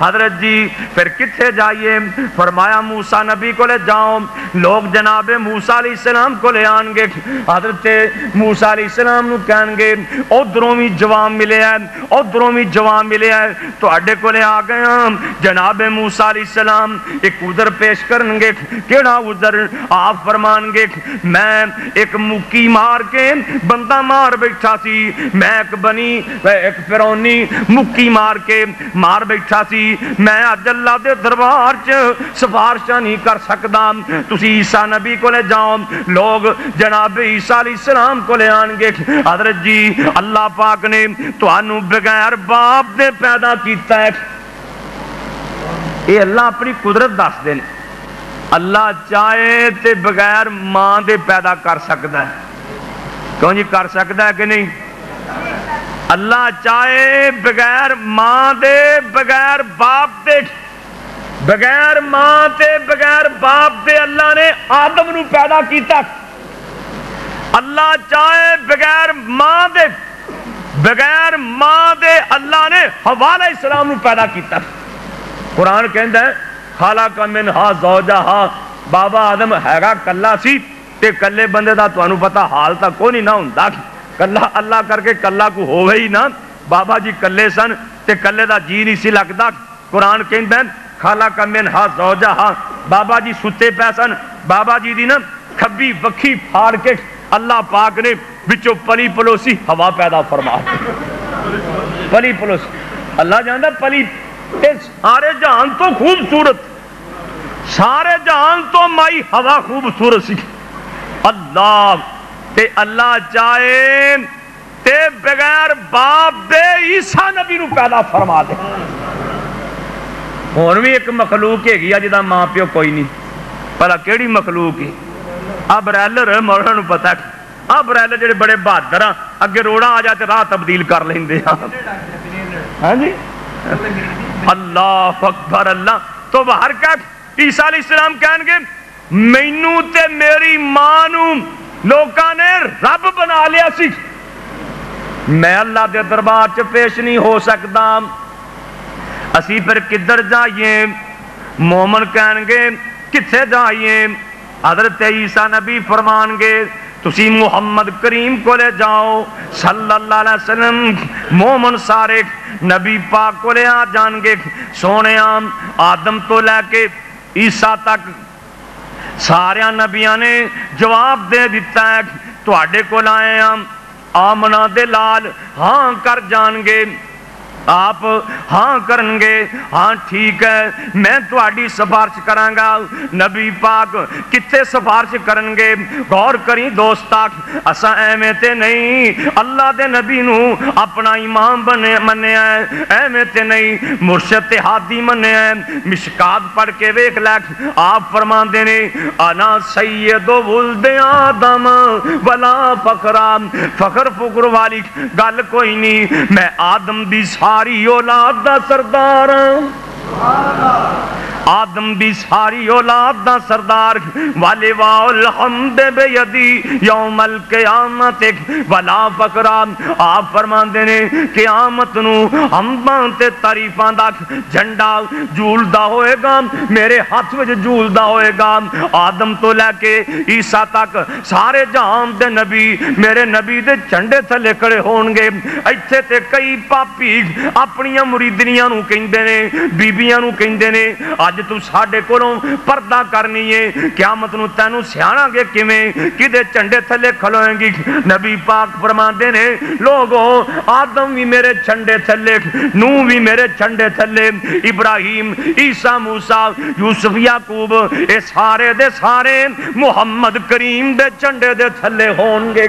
حضرت جی پھر کتنے جائیے؟ فرمایا موسیٰ نبی کو لے جاؤ، لوگ جناب موسیٰ علیہ السلام کو لے آن گے، حضرت موسیٰ علیہ السلام نو کہن گے ادھروں بھی جواب ملے ہے، ادھروں بھی جواب ملے ہے، تو اڈے کو لے آ گئے ہم۔ جناب موسیٰ علیہ السلام ایک عذر پیش کرن گے، کیڑا عذر؟ آپ فرمان گے میں ایک مکی مار کے بندہ مار بیٹھا سی، میں ایک فرعونی مکی مار کے مار بیٹھا سی، میں اج اللہ دے دربار چ سفارشاں نہیں کر سکدا، تسی عیسیٰ نبی کو لے جاؤ، لوگ جناب عیسیٰ علیہ السلام کو لے آن گے۔ حضرت جی اللہ پاک نے تانوں بغیر باپ دے پیدا کیتا ہے، یہ اللہ اپنی قدرت دس دے، اللہ چاہے تے بغیر ماں دے پیدا کر سکتا ہے، کیوں جی کر سکتا ہے کہ نہیں؟ اللہ چاہے بغیر ماں دے بغیر باپ دے، بغیر ماں تے بغیر باپ دے اللہ نے آدم نو پیدا کیتا، اللہ چاہے بغیر ماں دے اللہ نے حوا علیہ السلام نو پیدا کیتا۔ قرآن کہندا ہے خلق منہا زوجہا، بابا آدم ہیگا کلا سی تے کلے بندے دا تانوں پتہ حال تک کوئی نہیں نہ ہوندا، کلا اللہ کر کے کلا کو ہووے ہی نہ، بابا جی کلے سن تے کلے دا جی نہیں سی لگدا۔ قرآن کہندا ہے خلق منہا زوجہا، بابا جی ستے پے سن، بابا جی دی نا کھبی وکھی پھاڑ کے اللہ پاک نے بچوں پلی پلوسی ہوا پیدا فرما، پلی پلوسی اللہ جاندا پلی سارے جہان تو خوبصورت، سارے جہان تو مائی ہوا خوبصورت سی، اللہ تے اللہ چاہے تے بغیر باپ دے عیسیٰ نبی نو پیدا فرما دے۔ ہون بھی ایک مخلوق ہے گیا جدا ماں پیو کوئی نہیں، پہلا کیڑی مخلوق ہے؟ اب ریلر موڑا نو پتا ہے، اب ریلر جڑے بڑے بہادر ہیں اگے روڑا آ جاتے راہ تبدیل کر لیندے ہاں جی اللہ اکبر اللہ۔ تو باہر کٹ عیسیٰ علیہ السلام کہن گے مینوں تے میری ماں نو لوکاں نے رب بنا لیا سی، میں اللہ دے دربار چ پیش نہیں ہو سکتا، اسی پھر کدھر جائیے؟ مومن کہن گے کتھے جائیے؟ حضرت عیسیٰ نبی فرمان گے تسی محمد کریم کو لے جاؤ صلی اللہ علیہ وسلم، مومن سارے نبی پاک کو لے آ جان گے، سونے آدم تو لے کے عیسیٰ تک سارے نبیاں نے جواب دے دیتا ہے، تو آڈے کو لائے آمنہ دے لال ہاں کر جان گے، آپ ہاں کرن گے ہاں ٹھیک ہے میں تو آڈی سفارش کروں گا۔ نبی پاک کتے سفارش کرن گے؟ غور کریں دوستا، اسا ایمیں تے نہیں اللہ دے نبی نو اپنا امام مننے ہیں، ایمیں تے نہیں مرشد تے ہادی مننے ہیں۔ مشکات پڑھ کے ویکھ لیک آپ فرمان دینے انا سید ولد آدم ولا فخرام، فخر فکر والی گل کوئی نہیں، میں آدم دی ساری اولاد دا سردار، آدم دی ساری اولاد دا سردار، والے والحمد بیدی یوم القیامت ولا فقرا۔ آپ فرمان دینے قیامت نو حمداں تے تعریفاں دا جھنڈا جھولدا ہوئے گا، میرے ہاتھ وچ جھولدا ہوئے گا۔ آدم تو لے کے عیسیٰ تک سارے جہان دے نبی میرے نبی دے جھنڈے تھلے کھڑے ہون گے۔ ایتھے تے کئی پاپی اپنیاں مریدنیاں نو کہندے نے، بیبیاں نو کہندے نے اج تو ساڈے کولوں پردہ کرنی ہے، قیامت نو تینوں سیاڑاں گے کیویں، کدے جھنڈے تھلے کھلویں گی؟ نبی پاک فرماندے نے لوگو آدم بھی میرے جھنڈے تھلے، نوح بھی میرے جھنڈے تھلے، ابراہیم، عیسیٰ، موسیٰ، یوسف، یعقوب، اے سارے دے سارے محمد کریم دے جھنڈے دے تھلے ہون گے۔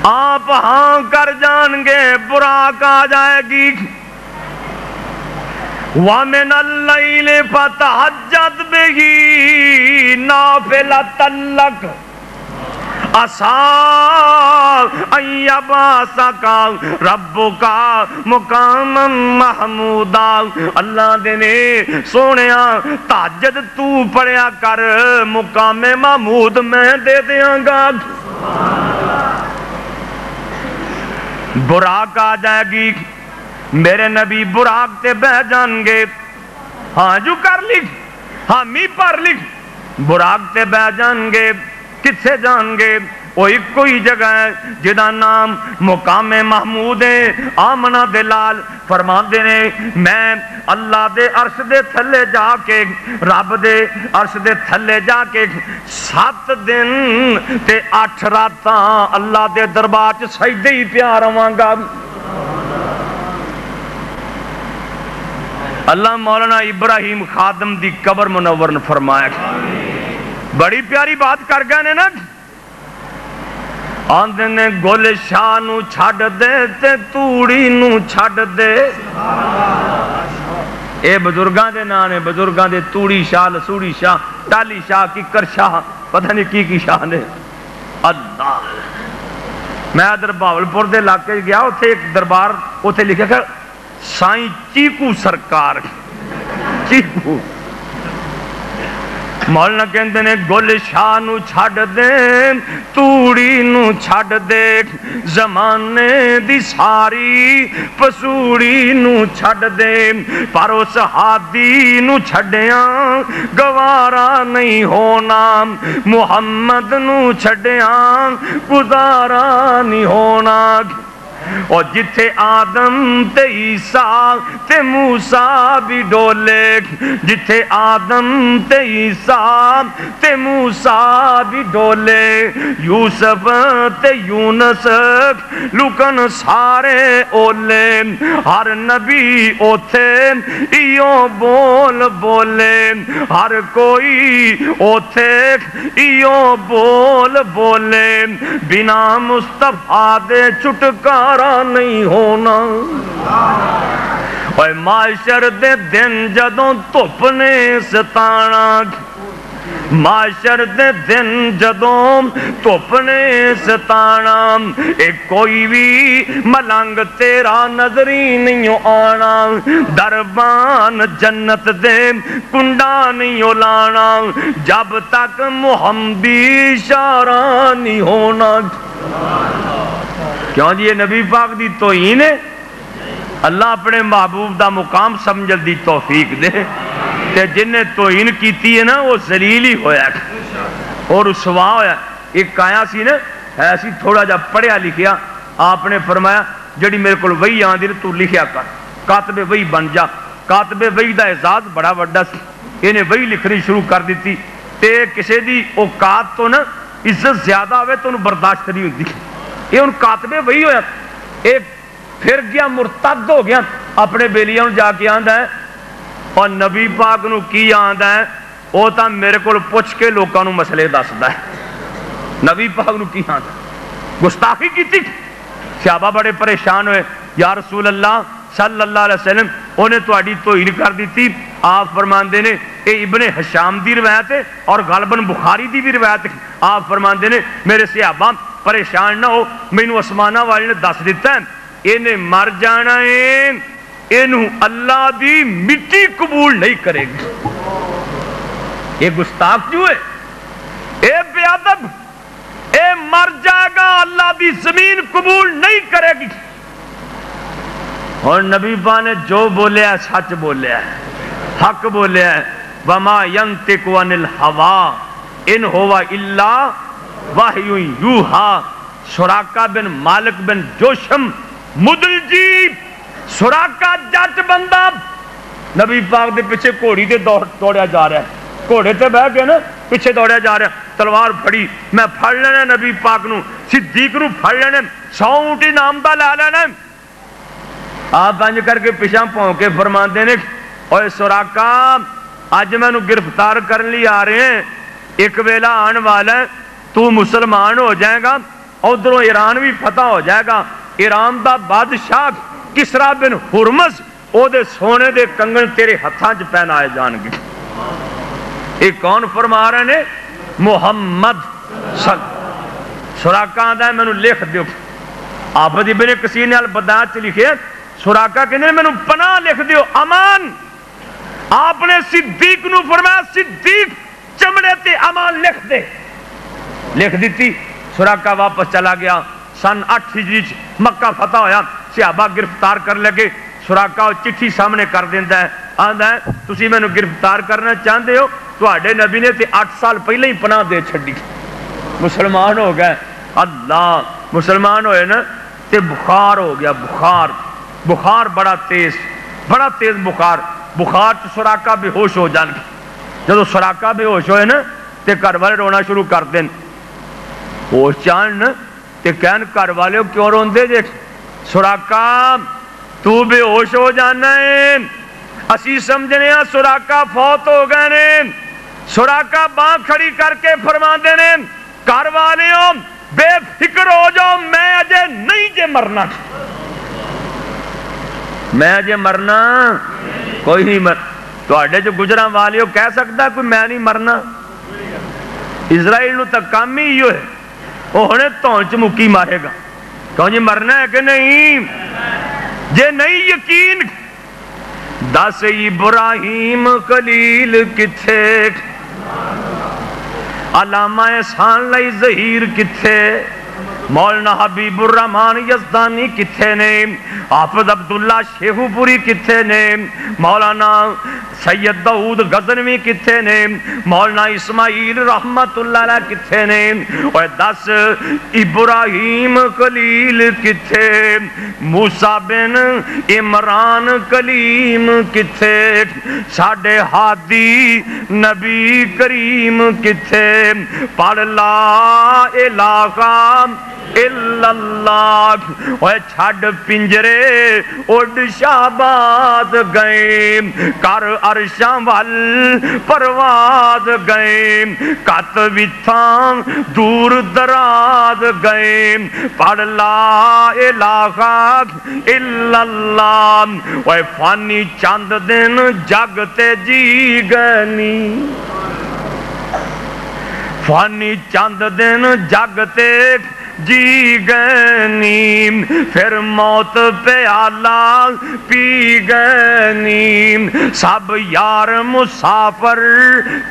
آپ ہاں کر جان گے، براق آ جائے گی۔ وَمِنَ اللَّيْلِ فَتَحَجَّدْ بِهِ نَافِلَةً لَكَ عَسَىٰ أَن يَبْعَثَكَ رَبُّكَ مُقَامًا مَحْمُودًا۔ اللہ دینے سونیا تہجد تو پڑھیا کر، مقام محمود میں دے دیاں گا۔ براق آ جائے گی، میرے نبی براق تے بہ جان گے ہاں جو کر لکھ ہاں می پر لکھ براق تے بہ جان گے کتھے جان گے وہ ایک کوئی جگہ ہے جدا نام مقام محمود ہے آمنہ دلال فرما دینے میں اللہ دے عرش دے تھلے جا کے رب دے عرش دے تھلے جا کے 7 دن تے 8 راتاں اللہ دے دربار چ سجدے ہی پیا رہواں گا اللہ مولانا ابراہیم خادم دی قبر منور نے فرمایا بڑی پیاری بات کر گئے نے نا آندے نے گل شاہ نو چھڑ دے تے توڑی نو چھڑ دے اے بزرگاں دے نانے بزرگاں دے توڑی شاہ لسوڑی شاہ ٹالی شاہ ککر شاہ پتہ نہیں کی شاہ نے اللہ میں ادھر بہاولپور دے علاقے گیا اتھے ایک دربار اتھے لکھے کہ سائیں چیکو سرکار چیکو مولانا کہندے نے گل شاہ نو چھڑ دے توڑی نو چھڑ دے زمانے دی ساری پسوڑی نو چھڑ دے پر اس ہادی نو چھڑیاں گوارا نہیں ہونا محمد نو چھڑیاں گزارا نہیں ہونا اور جتھے آدم تے عیسیٰ تے موسیٰ بھی ڈولے جتھے آدم تے عیسیٰ تے موسیٰ بھی ڈولے یوسف تے یونس لکن سارے اولے ہر نبی اوتھے ایو بول بولے ہر کوئی اوتھے ایو بول بولے بنا مصطفیٰ دے چھٹکارا نہیں ہونا اور معاشر دے دن جدوں دھپ نے ستانا معاشر دے دن جدوں دھپ نے ستانا ایک کوئی بھی ملنگ تیرا نظری نہیں آنا دربان جنت دے کنڈا نہیں لانا جب تک محمدی اشارہ نہیں ہونا کیوں جی یہ نبی پاک دی توہین ہے اللہ اپنے محبوب دا مقام سمجھل دی توفیق دے تے جن نے توہین کیتی ہے نا وہ ذلیل ہی ہویا اور رسوا ہویا ایک آیا سی نا ایسی تھوڑا جا پڑھیا لکھیا آپ نے فرمایا جڑی میرے کو وہی آن دی تو لکھیا کر کاتب وہی بن جا کاتب وہی دا اعزاز بڑا وڈا سی انہیں وہی لکھنی شروع کر دیتی تے کسے دی اوقات تو نا عزت زیادہ ہوئے تو انہوں برداشت نہیں ہوتی یہ ان کاتبے وہی ہویا ایک پھر گیا مرتد ہو گیا اپنے بیلیاں جا کے آندہ ہے اور نبی پاک نو کی آندہ ہے وہ تا میرے کو پوچھ کے لوگاں نو مسئلے دسدا ہے نبی پاک نو کی آندہ ہے گستاخی کی تھی صحابہ بڑے پریشان ہوئے یا رسول اللہ صلی اللہ علیہ وسلم انہیں تو اڈی توہین کر دی تھی آپ فرماندے نے اے ابن حشام دی روایت ہے اور غالباً بخاری دی بھی روایت ہے آپ فرماندے نے میرے صحابہ پریشان نہ ہو مینوں اسمانہ والے نے دس دیتا ہے انہیں مر جانا ہے انہوں اللہ دی مٹی قبول نہیں کرے گی یہ گستاخ جو ہے اے بے ادب اے مر جائے گا اللہ دی زمین قبول نہیں کرے گی اور نبی پاک نے جو بولے ہے سچ بولے ہے حق بولے ہے وما ينطق عن الهوى ان هو الا وحی یوحى سراقہ بن مالک بن جوشم مدلجی سراقہ جٹ بندہ نبی پاک دے پیچھے گھوڑی دے دوڑیا جا رہا ہے گھوڑے تے بہ گیا نا پیچھے دوڑیا جا رہا ہے تلوار پھڑی میں پھڑ لینا نبی پاک نو صدیق نو پھڑ لینا 100 اونٹی نام دا لے لینا آپ بنج کر کے پیچھا پہنچ کے فرماندے نے اوے سراقہ آج میں نو گرفتار کرنے لی آ رہے ہیں ایک ویلا آن والا ہے تو مسلمان ہو جائے گا ادھروں ایران بھی فتح ہو جائے گا ایران دا بادشاہ کسرا بن ہرمز او دے سونے دے کنگن تیرے ہتھاں چ پہنائے جان گے ایک کون فرما رہے نے محمد سراقہ آدھا ہے میں نو لکھ دیو آپ ابن کثیر نے البدایات لکھے سراقہ کہنے میں نو پناہ لکھ دیو امان آپ نے صدیق نو فرمایا صدیق چمڑے تے امان لکھ دے لکھ دیتی سراقہ واپس چلا گیا سن 8 ہجری مکہ فتح ہویا صحابہ گرفتار کر لگے سراقہ چٹھی سامنے کر دینا ہے، آندا ہے تسی مینوں گرفتار کرنا چاہتے ہو، تواڈے نبی نے تے 8 سال پہلے ہی پناہ دے چھڈی، مسلمان ہو گئے۔ اللہ مسلمان ہوئے نا تے بخار ہو گیا، بخار بڑا تیز بخار چ سراقہ بے ہوش ہو جان، جدو سراقہ بے ہوش ہوئے نا تے گھر والے رونا شروع کر دیں، ہوش چان تے کہن گھر والے کیوں روندے جے، سراقہ تو بے ہوش ہو جانا ہے، اسی سمجھنے ہاں سراقہ فوت ہو گئے نے۔ سراقہ باں کھڑی کر کے فرماندے نے گھر والیوں بے فکر ہو جاؤ، میں اجے نہیں جے مرنا، میں اجے مرنا کوئی نہیں مر، تواڈے جو گجراں والیوں کہہ سکتا کوئی میں نہیں مرنا؟ اسرائیل نو تک کام ہی یہ ہے، وہ ہنے تونچ مکی مارے گا، کہوں جی مرنا ہے کہ نہیں؟ جے نہیں یقین دس ابراہیم خلیل کتھے، علامہ احسان لائی ظہیر کتھے، مولانا حبیب الرحمان یزدانی کتھے نے، حافظ عبداللہ شیخو پوری کتھے نے، مولانا سید داؤد غزنوی کتھے نے، مولانا اسماعیل رحمت اللہ علیہ کتھے نے، اور 10 ابراہیم خلیل کتھے، موسیٰ بن عمران کلیم کتھے، ساڑھے ہادی نبی کریم کتھے، پڑھ لا الہ الا اللہ، اوہ چھڑ پنجرے اڑ شہباز گئے، کر عرشاں وال پرواز گئے، کت وتھاں دور دراز گئے، پڑھ لا الہ الا اللہ، اوہ فانی چند دن جگ تے جی گنی، فانی چند دن جگ تے جی گنی، پھر موت پیالہ پی گنی، سب یار مسافر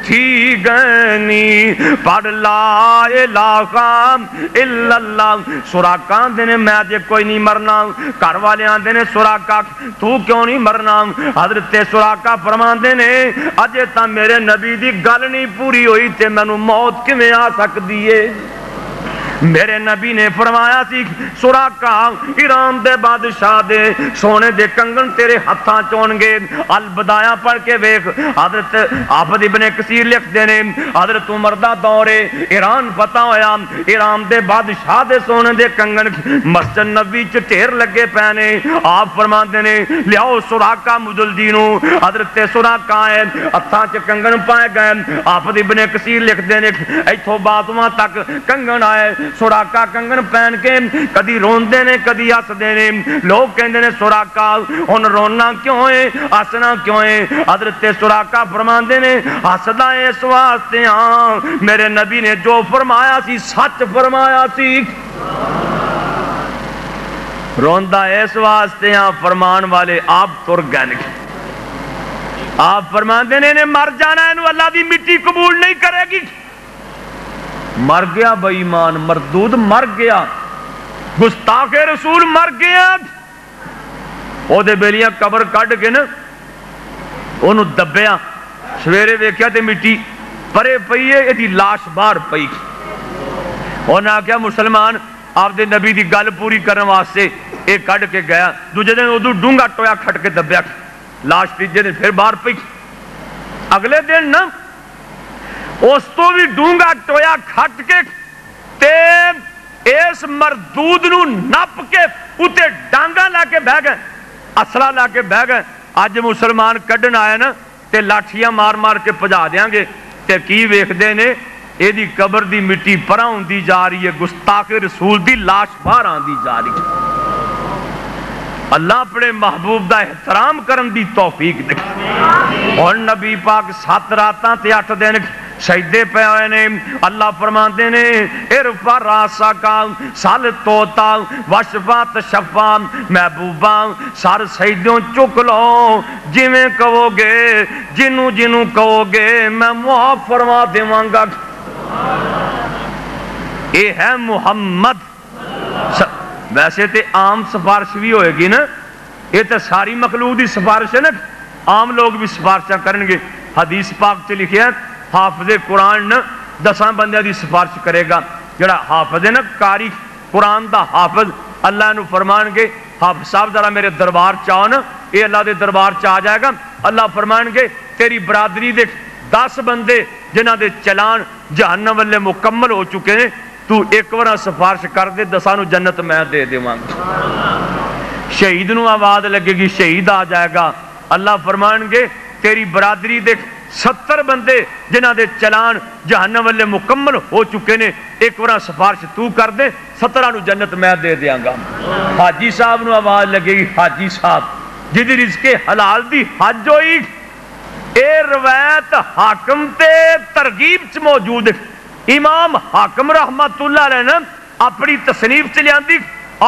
تھی گنی، پڑھ لا الہ الا اللہ۔ سراقہ دینے میں آجے کوئی نہیں مرنا، گھر والے آندے نے سراقہ تو کیوں نہیں مرنا؟ حضرت سراقہ فرمان دینے اجے تا میرے نبی دی گل نہیں پوری ہوئی تے مینوں موت کیویں آ سکدی ہے؟ میرے نبی نے فرمایا سی سراقہ ایران دے بادشاہ دے سونے دے کنگن تیرے ہتھاں چون گے، البدایہ پڑھ کے ویکھ، حضرت حافظ ابن کثیر لکھ دینے حضرت عمر دا دورے ایران فتح ہویا، ایران دے بادشاہ دے سونے دے کنگن مسجد نبی چ ٹھیر لگے پینے، آپ فرمان دینے لیاؤ سراقہ مجلدینو، حضرت سراقہ آئے ہتھاں چ کنگن پائے گئے، حافظ ابن کثیر لکھ دینے ایتھوں باتواں تک کنگن آئے، سراقہ کنگن پہن کے کدی روندے نے کدی ہس دے نے، لوگ کہندے نے سراقہ ہن رونا کیوں ہے ہسنا کیوں ہے؟ حضرت سراقہ فرماندے نے ہسدا اس واسطے ہاں میرے نبی نے جو فرمایا سی سچ فرمایا سی، روندا اس واسطے ہاں فرمان والے آپ تر گئے، آپ فرماندے نے مر جانا اینو اللہ دی مٹی قبول نہیں کرے گی، مر گیا بے ایمان مردود، مر گیا گستاخ رسول، مر گیا۔ او دے بیلیاں قبر کڈ کے نا اونوں دبیا، سویرے ویکھیا تے مٹی پرے پئی ہے، ایدی لاش باہر پئی، انہاں آکھیا مسلمان آپ دے نبی دی گل پوری کرن واسطے اے کڈ کے گیا، دوجے دن ادو ڈونگا ٹویا کھٹ کے دبیا، لاش تیجے دن پھر باہر پئی، اگلے دن نا اس تو بھی ڈونگا ٹویا کھٹ کے تے اس مردود نو نپ کے اتے ڈانگا لا کے بہ گئے، اسلحہ لا کے بہ گئے، اج مسلمان کڈن آئے نا تے لاٹھیاں مار مار کے پجا دیاں گے، تے کی ویکھدے نے اے دی قبر دی مٹی پراں ہوندی جا رہی ہے، گستاخ رسول دی لاش باہر آندی جا رہی ہے۔ اللہ اپنے محبوب دا احترام کرن دی توفیق دے، اور نبی پاک 7 راتاں تے 8 دن سجدے پہ ہوئے نے، اللہ فرماتے نے ارفع راسکا سال توتا وشفا تشفا، محبوبہ سر سجدوں چک لو، جویں کہو گے جنوں جنوں کہو گے میں معاف فرما دیواں گا۔ اے ہے محمد، ویسے تے عام سفارش بھی ہوئے گی نا، یہ تو ساری مخلوق کی سفارش ہے نا، عام لوگ بھی سفارشاں کریں گے۔ حدیث پاک سے لکھیا ہے حافظ قرآن نا 10 بندیاں دی سفارش کرے گا۔ جڑا حافظ ہے نا قاری قرآن دا حافظ، اللہ نو فرمان گے حافظ صاحب ذرا میرے دربار چاہو نا، یہ اللہ دے دربار چاہ جائے گا۔ اللہ فرمان گے تیری برادری دے 10 بندے جنہ دے چلان جہنم والے مکمل ہو چکے ہیں، تو ایک ورہ سفارش کر دے 10 نو جنت میں دے دے وہاں۔ شہید نو آواز لگے گی، شہید آ جائے گا۔ اللہ فرمان گے تیری برادری دے 70 بندے جنہ دے چلان جہنم والے مکمل ہو چکے نے، ایک ورہ سفارش تو کر دے 17 نو جنت میں دے دیاں گا۔ حاجی صاحب نو آواز لگے گی، حاجی صاحب جدی رزق حلال دی حج ہوئی، اے روایت حاکم تے ترغیب چ موجود ہے۔ امام حاکم رحمت اللہ علیہ نے اپنی تصنیف سے لیاندی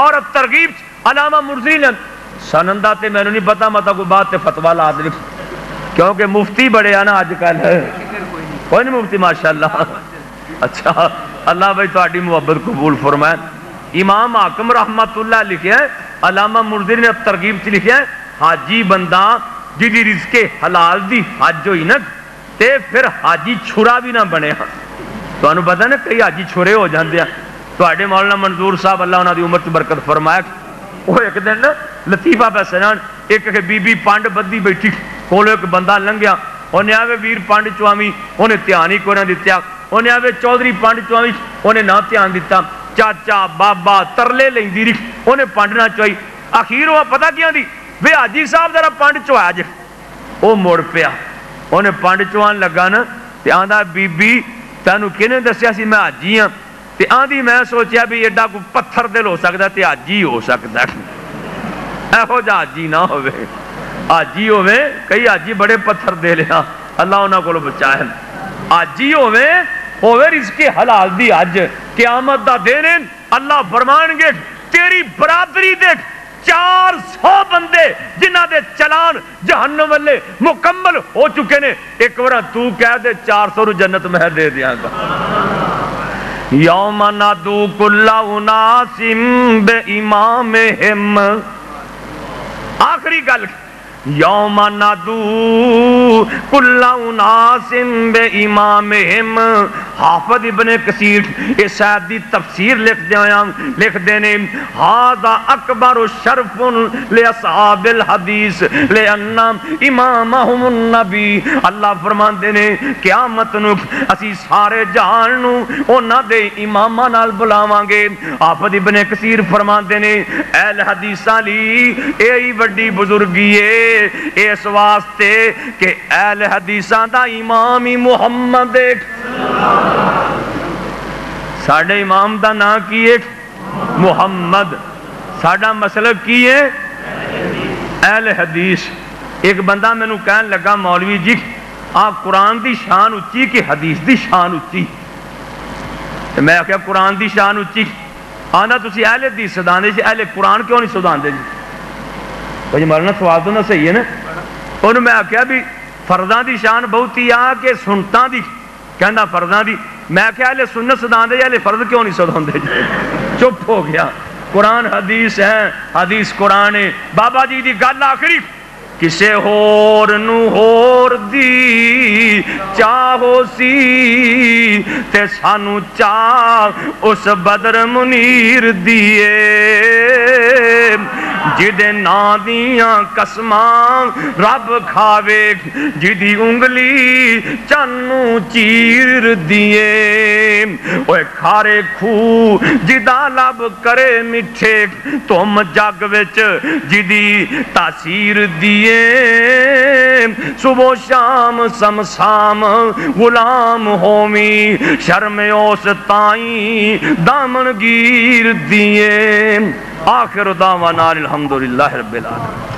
اور ترغیب علامہ مرزی نے سنندہ تے میں نہیں پتا متا کوئی بات تے فتوہ لا دے، کیونکہ مفتی بڑے ہیں نا آج کل ہے، کوئی نہیں مفتی ماشاءاللہ۔ اچھا اللہ بھائی تہاڈی محبت قبول فرمائے۔ امام حاکم رحمت اللہ لکھے ہیں، علامہ مرزی نے ترغیب سے لکھے ہیں حاجی بندہ جدی رزق حلال دی حج ہوئی نا تے پھر حاجی چھرا بھی نہ بنے ہاں۔ تو انہوں پتا نا کئی حاجی چھرے ہو جاندے ہیں۔ تو آڑے مولانا منظور صاحب اللہ انہوں نے عمر سے برکت فرمایا، وہ ایک دن نا لطیفہ پہ سنان ایک بی بی پانڈ بدی بیٹھی کولو ایک بندہ لنگیا، انہیں آوے ویر پانڈ چوامی انہیں تیانی کو نہ دیتیا، انہیں آوے چودری پانڈ چوامی انہیں نہ تیان دیتا، چاچا بابا ترلے لیں دی رکھ انہیں پانڈ نہ چوائی۔ آخیر وہ پتہ کیا دی وے حاجی صاحب ذرا پانڈ چوایا جے، وہ موڑ پیا انہیں پانڈ چوان لگا نا تے آندھا بی بی تینو کنے دسیا سی میں حاجی ہاں، تے آندھی میں سوچیا بھی ایڈا کو پتھر دل ہو سکتا تے حاجی ہو سکتا ہے، ایہو جا حاجی نہ ہوئے، حاجی ہوئے کئی حاجی بڑے پتھر دے لیا اللہ انہاں کو بچائے، حاجی ہوئے رزق حلال دی حج قیامت دا دینے اللہ فرمان گے تیری برادری دیکھ 400 بندے جنہ دے چلان جہنم والے مکمل ہو چکے نے، ایک ورہ تو کہہ دے 400 رو جنت میں دے دیاں گا۔ یوم ندعو کل اناس بامامہم، آخری گل یوم ندعو کل اناس بامامہم۔ حافظ ابن کثیر اس آیت دی تفسیر لکھ دینے ھذا اکبر شرف لاصحاب الحدیث لأن امامہم النبی۔ اللہ فرمان دینے قیامت نو اسی سارے جہان نو انہاں دے اماماں نال بلاواں گے۔ حافظ ابن کثیر فرمان دینے اہل حدیثاں لی اے وڈی بزرگی ہے اس واسطے کہ اہل حدیثاں دا امام ہی محمد ہے۔ ساڑھے امام دا نا کی ہے محمد، ساڑھا مسلک کی ہے اہل حدیث۔ ایک بندہ میں نو کہن لگا مولوی جی آپ قرآن دی شان اچھی کہ حدیث دی شان اچھی؟ میں کہا قرآن دی شان اچھی، آنا تسی اہل حدیث صدان دے جی اہل قرآن کیوں نہیں صدان دے جی؟ تو جی مرنا سوال تو نہ صحیح ہے نا۔ انہوں میں کہا بھی فردان دی شان بہت ہی آ کہ سنتان دی کہنا فردان دی، میں کہا اہل سنت صدان دے اہل فرد کیوں نہیں صدان دے جی؟ چپ ہو گیا۔ قرآن حدیث ہے، حدیث قرآن ہے۔ بابا جی دی گل آخری کسے ہور نو ہور دی چاہو سی تے سانو چاہ اس بدر منیر دیے، جدے نا دیاں قسماں رب کھاوے جدی انگلی چنو چیر دیے، اوے کھارے کھو جدا لب کرے مٹھے تم جگ وچ جدی تاثیر دیے، صبح شام سمسام غلام ہومی شرم اوس تائیں دامن گیر دیے۔ آخر دعوانا الحمدللہ رب العالمین۔